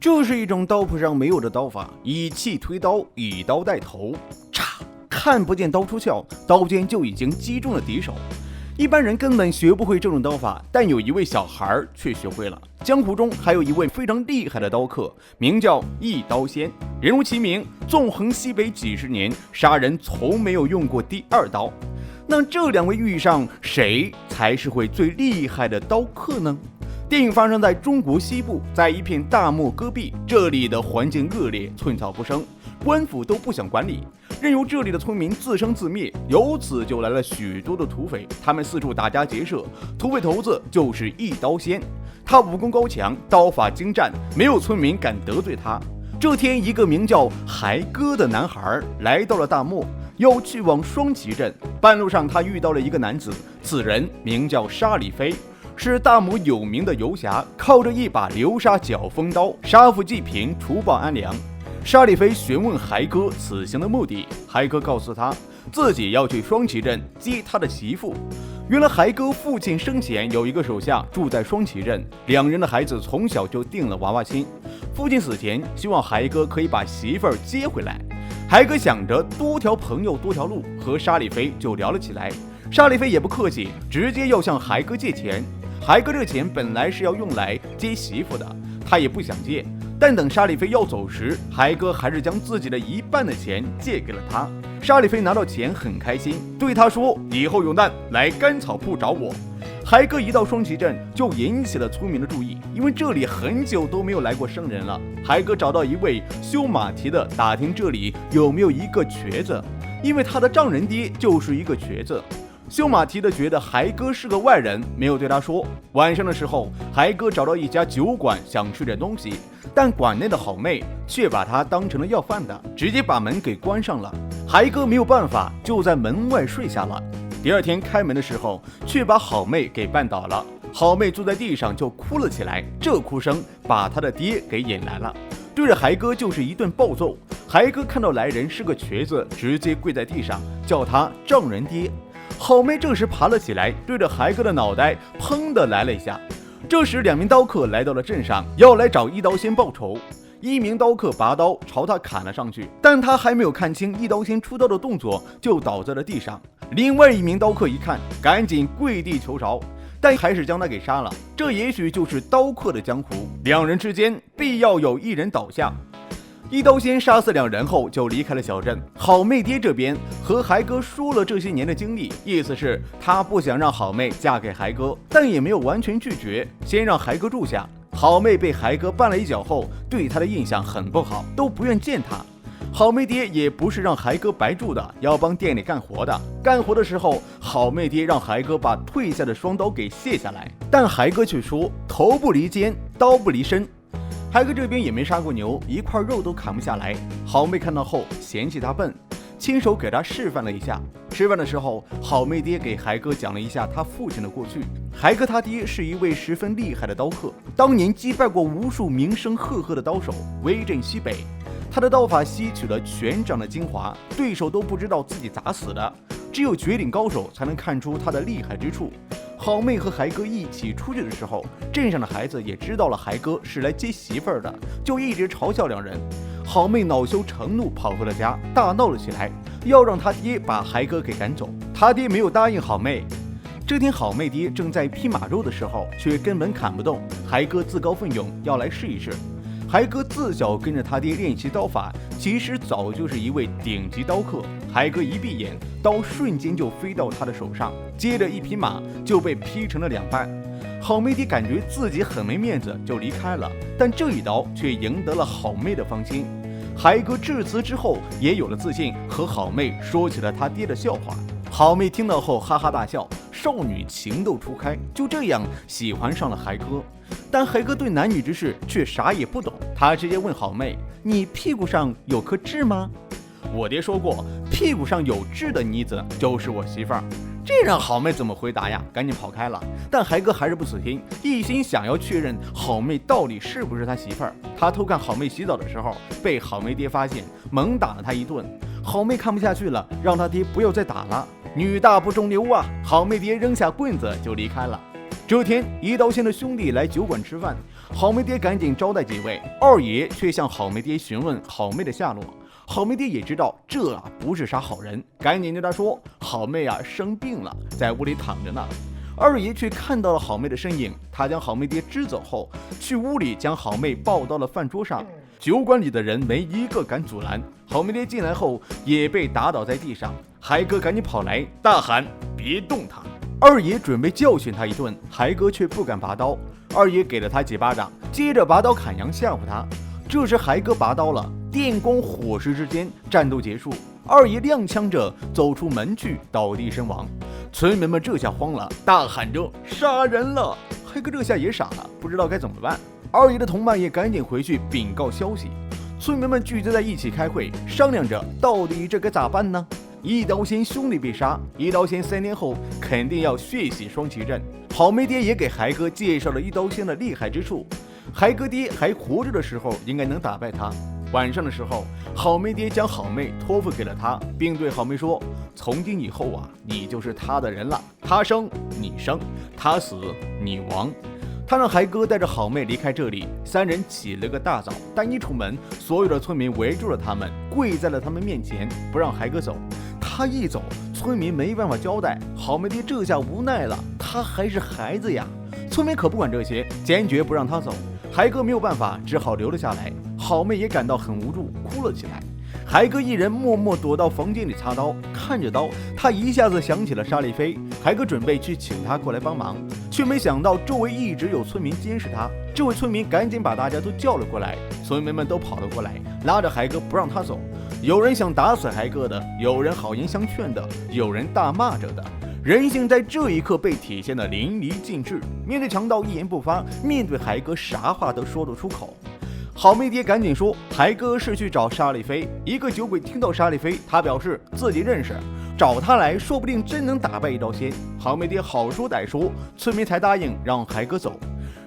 这是一种刀谱上没有的刀法，以气推刀，以刀带头，嚓，看不见刀出鞘，刀尖就已经击中了敌手。一般人根本学不会这种刀法，但有一位小孩却学会了。江湖中还有一位非常厉害的刀客，名叫一刀仙。人如其名，纵横西北几十年，杀人从没有用过第二刀。那这两位遇上，谁才是会最厉害的刀客呢？电影发生在中国西部，在一片大漠戈壁，这里的环境恶劣，寸草不生，官府都不想管理，任由这里的村民自生自灭。由此就来了许多的土匪，他们四处打家劫舍。土匪头子就是一刀仙，他武功高强，刀法精湛，没有村民敢得罪他。这天，一个名叫孩哥的男孩来到了大漠，要去往双旗镇。半路上，他遇到了一个男子，此人名叫沙里飞，是大漠有名的游侠，靠着一把流沙绞风刀，杀富济贫，除暴安良。沙里飞询问孩哥此行的目的，孩哥告诉他，自己要去双旗镇接他的媳妇。原来孩哥父亲生前有一个手下住在双旗镇，两人的孩子从小就定了娃娃亲。父亲死前希望孩哥可以把媳妇儿接回来。孩哥想着多条朋友多条路，和沙里飞就聊了起来。沙里飞也不客气，直接要向孩哥借钱。孩哥这钱本来是要用来接媳妇的，他也不想借，但等沙里飞要走时，孩哥还是将自己的一半的钱借给了他。沙里飞拿到钱很开心，对他说，以后有难来甘草铺找我。孩哥一到双旗镇就引起了村民的注意，因为这里很久都没有来过生人了。孩哥找到一位修马蹄的，打听这里有没有一个瘸子，因为他的丈人爹就是一个瘸子。修马蹄的觉得孩哥是个外人，没有对他说。晚上的时候，孩哥找到一家酒馆，想吃点东西，但馆内的好妹却把他当成了要饭的，直接把门给关上了。孩哥没有办法，就在门外睡下了。第二天开门的时候，却把好妹给绊倒了。好妹坐在地上就哭了起来，这哭声把他的爹给引来了，对着孩哥就是一顿暴揍。孩哥看到来人是个瘸子，直接跪在地上叫他丈人爹。好妹这时爬了起来，对着孩哥的脑袋砰的来了一下。这时两名刀客来到了镇上，要来找一刀仙报仇。一名刀客拔刀朝他砍了上去，但他还没有看清一刀仙出刀的动作，就倒在了地上。另外一名刀客一看，赶紧跪地求饶，但还是将他给杀了。这也许就是刀客的江湖，两人之间必要有一人倒下。一刀仙杀死两人后就离开了小镇。好妹爹这边和孩哥说了这些年的经历，意思是他不想让好妹嫁给孩哥，但也没有完全拒绝，先让孩哥住下。好妹被孩哥绊了一脚后，对他的印象很不好，都不愿见他。好妹爹也不是让孩哥白住的，要帮店里干活的。干活的时候，好妹爹让孩哥把退下的双刀给卸下来，但孩哥却说头不离肩，刀不离身。孩哥这边也没杀过牛，一块肉都砍不下来。好妹看到后嫌弃他笨，亲手给他示范了一下。吃饭的时候，好妹爹给孩哥讲了一下他父亲的过去。孩哥他爹是一位十分厉害的刀客，当年击败过无数名声赫赫的刀手，威震西北。他的刀法吸取了拳掌的精华，对手都不知道自己咋死的，只有绝顶高手才能看出他的厉害之处。好妹和孩哥一起出去的时候，镇上的孩子也知道了孩哥是来接媳妇儿的，就一直嘲笑两人。好妹恼羞成怒，跑回了家，大闹了起来，要让他爹把孩哥给赶走。他爹没有答应好妹。这天好妹爹正在劈马肉的时候，却根本砍不动。孩哥自告奋勇要来试一试。孩哥自小跟着他爹练习刀法，其实早就是一位顶级刀客。孩哥一闭眼，刀瞬间就飞到他的手上，接着一匹马就被劈成了两半。好妹爹感觉自己很没面子，就离开了，但这一刀却赢得了好妹的芳心。孩哥至此之后也有了自信，和好妹说起了他爹的笑话。好妹听到后哈哈大笑，少女情窦初开，就这样喜欢上了孩哥。但孩哥对男女之事却啥也不懂，他直接问好妹：“你屁股上有颗痣吗？”我爹说过，屁股上有痣的妮子就是我媳妇儿。这让好妹怎么回答呀？赶紧跑开了。但孩哥还是不死心，一心想要确认好妹到底是不是他媳妇儿。他偷看好妹洗澡的时候，被好妹爹发现，猛打了他一顿。好妹看不下去了，让他爹不要再打了。女大不中留啊！好妹爹扔下棍子就离开了。这天，一刀仙的兄弟来酒馆吃饭，好妹爹赶紧招待几位，二爷却向好妹爹询问好妹的下落。好妹爹也知道这不是啥好人，赶紧对他说：“好妹生病了，在屋里躺着呢。”二爷却看到了好妹的身影，他将好妹爹支走后，去屋里将好妹抱到了饭桌上。酒馆里的人没一个敢阻拦，好妹爹进来后也被打倒在地上。海哥赶紧跑来，大喊：“别动他！”二爷准备教训他一顿，海哥却不敢拔刀。二爷给了他几巴掌，接着拔刀砍杨吓唬他。这时海哥拔刀了，电光火石之间，战斗结束。二爷踉跄着走出门去，倒地身亡。村民们这下慌了，大喊着：“杀人了！”海哥这下也傻了，不知道该怎么办。二爷的同伴也赶紧回去禀告消息。村民们聚集在一起开会，商量着到底这该咋办呢？一刀仙兄弟被杀，一刀仙3天后肯定要血洗双旗镇。好妹爹也给海哥介绍了一刀仙的厉害之处，海哥爹还活着的时候应该能打败他。晚上的时候，好妹爹将好妹托付给了他，并对好妹说：“从今以后你就是他的人了，他生你生，他死你亡。”他让海哥带着好妹离开这里，三人起了个大早，但一出门，所有的村民围住了他们，跪在了他们面前，不让海哥走。他一走，村民没办法交代，好妹爹这下无奈了，他还是孩子呀。村民可不管这些，坚决不让他走。海哥没有办法，只好留了下来。好妹也感到很无助，哭了起来。海哥一人默默躲到房间里擦刀，看着刀，他一下子想起了沙利菲。海哥准备去请他过来帮忙，却没想到周围一直有村民监视他。这位村民赶紧把大家都叫了过来，村民们都跑了过来，拉着海哥不让他走。有人想打死海哥的，有人好言相劝的，有人大骂着的。人性在这一刻被体现得淋漓尽致。面对强盗一言不发，面对海哥啥话都说得出口。好妹爹赶紧说，海哥是去找沙利菲。一个酒鬼听到沙利菲，他表示自己认识，找他来说不定真能打败一刀仙。好妹爹好说歹说，村民才答应让海哥走。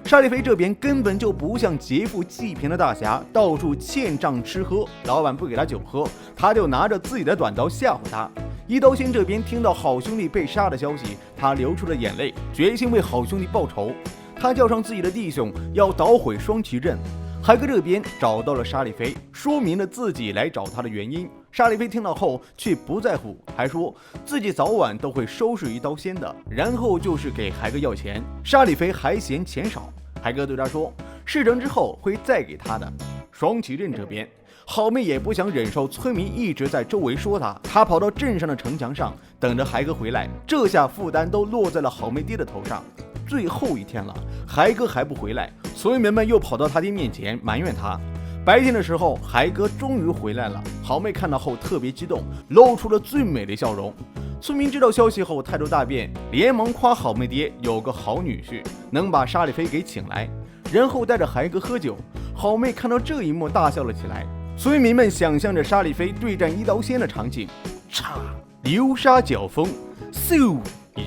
沙利菲这边根本就不像劫富济贫的大侠，到处欠账吃喝，老板不给他酒喝，他就拿着自己的短刀吓唬他。一刀仙这边听到好兄弟被杀的消息，他流出了眼泪，决心为好兄弟报仇。他叫上自己的弟兄，要捣毁双旗镇。海哥这边找到了沙利菲，说明了自己来找他的原因。沙利菲听到后却不在乎，还说自己早晚都会收拾一刀仙的，然后就是给海哥要钱。沙利菲还嫌钱少，海哥对他说事成之后会再给他的。双旗镇这边，好妹也不想忍受村民一直在周围说他跑到镇上的城墙上等着海哥回来，这下负担都落在了好妹爹的头上。最后一天了，海哥还不回来，村民们又跑到他爹面前埋怨他。白天的时候，海哥终于回来了，好妹看到后特别激动，露出了最美的笑容。村民知道消息后态度大变，连忙夸好妹爹有个好女婿，能把沙利菲给请来，然后带着海哥喝酒。好妹看到这一幕大笑了起来。村民们想象着沙利菲对战一刀仙的场景，嚓，流沙搅风，嗖，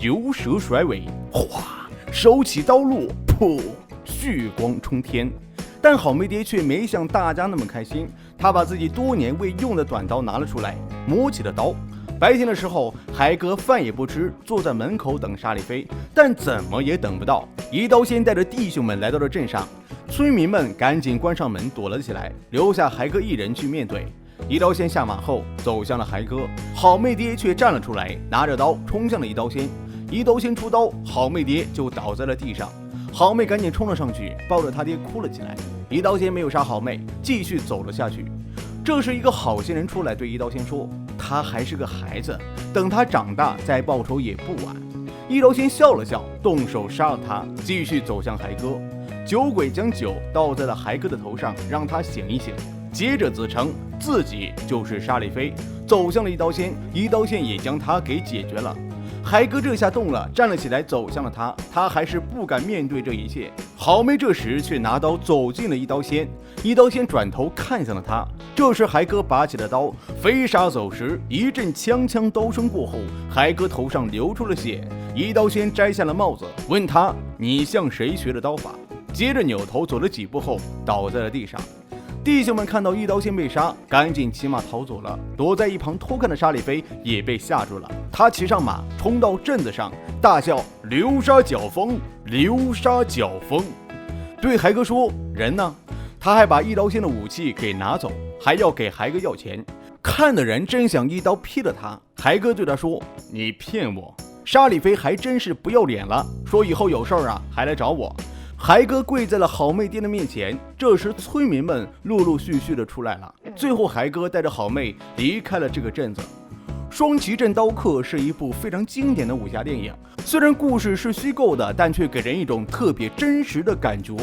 游蛇甩尾，哗，手起刀落，噗，血光冲天。但好妹爹却没像大家那么开心，他把自己多年未用的短刀拿了出来，磨起了刀。白天的时候，海哥饭也不吃，坐在门口等沙利菲，但怎么也等不到。一刀仙带着弟兄们来到了镇上，村民们赶紧关上门躲了起来，留下海哥一人去面对。一刀仙下马后走向了海哥，好妹爹却站了出来，拿着刀冲向了一刀仙。一刀仙出刀，好妹爹就倒在了地上。好妹赶紧冲了上去，抱着他爹哭了起来。一刀仙没有杀好妹，继续走了下去。这时一个好心人出来对一刀仙说，他还是个孩子，等他长大再报仇也不晚。一刀仙笑了笑，动手杀了他，继续走向海哥。酒鬼将酒倒在了海哥的头上，让他醒一醒，接着自称自己就是沙利菲，走向了一刀仙。一刀仙也将他给解决了。海哥这下动了，站了起来，走向了他。他还是不敢面对这一切。好妹这时却拿刀走进了一刀仙，一刀仙转头看向了他。这时海哥拔起了刀，飞沙走石，一阵锵锵刀声过后，海哥头上流出了血。一刀仙摘下了帽子，问他：“你向谁学的刀法？”接着扭头走了几步后，倒在了地上。弟兄们看到一刀仙被杀，赶紧骑马逃走了。躲在一旁偷看的沙利菲也被吓住了，他骑上马冲到镇子上，大笑：“流沙搅风，流沙搅风！”对孩哥说：“人呢？”他还把一刀仙的武器给拿走，还要给孩哥要钱。看的人真想一刀劈了他。孩哥对他说：“你骗我！”沙里飞还真是不要脸了，说以后有事儿啊还来找我。孩哥跪在了好妹爹的面前。这时村民们陆陆续续的出来了，最后孩哥带着好妹离开了这个镇子。双旗镇刀客是一部非常经典的武侠电影，虽然故事是虚构的，但却给人一种特别真实的感觉。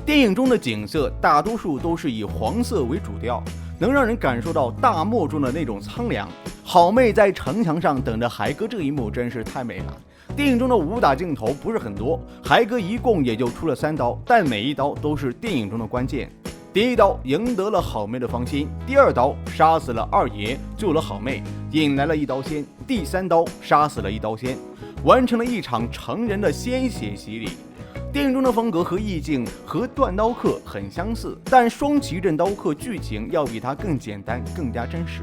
电影中的景色大多数都是以黄色为主调，能让人感受到大漠中的那种苍凉。好妹在城墙上等着孩哥，这一幕真是太美了。电影中的武打镜头不是很多，孩哥一共也就出了3刀，但每一刀都是电影中的关键。第一刀赢得了好妹的芳心，第二刀杀死了二爷，救了好妹，引来了一刀仙，第3刀杀死了一刀仙，完成了一场成人的鲜血洗礼。电影中的风格和意境和断刀客很相似，但双旗镇刀客剧情要比它更简单，更加真实。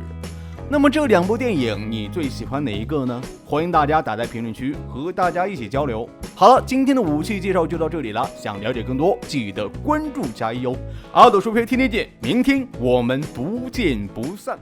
那么这2部电影你最喜欢哪一个呢？欢迎大家打在评论区和大家一起交流。好了，今天的武器介绍就到这里了，想了解更多记得关注加一哦。阿斗说片天天见，明天我们不见不散。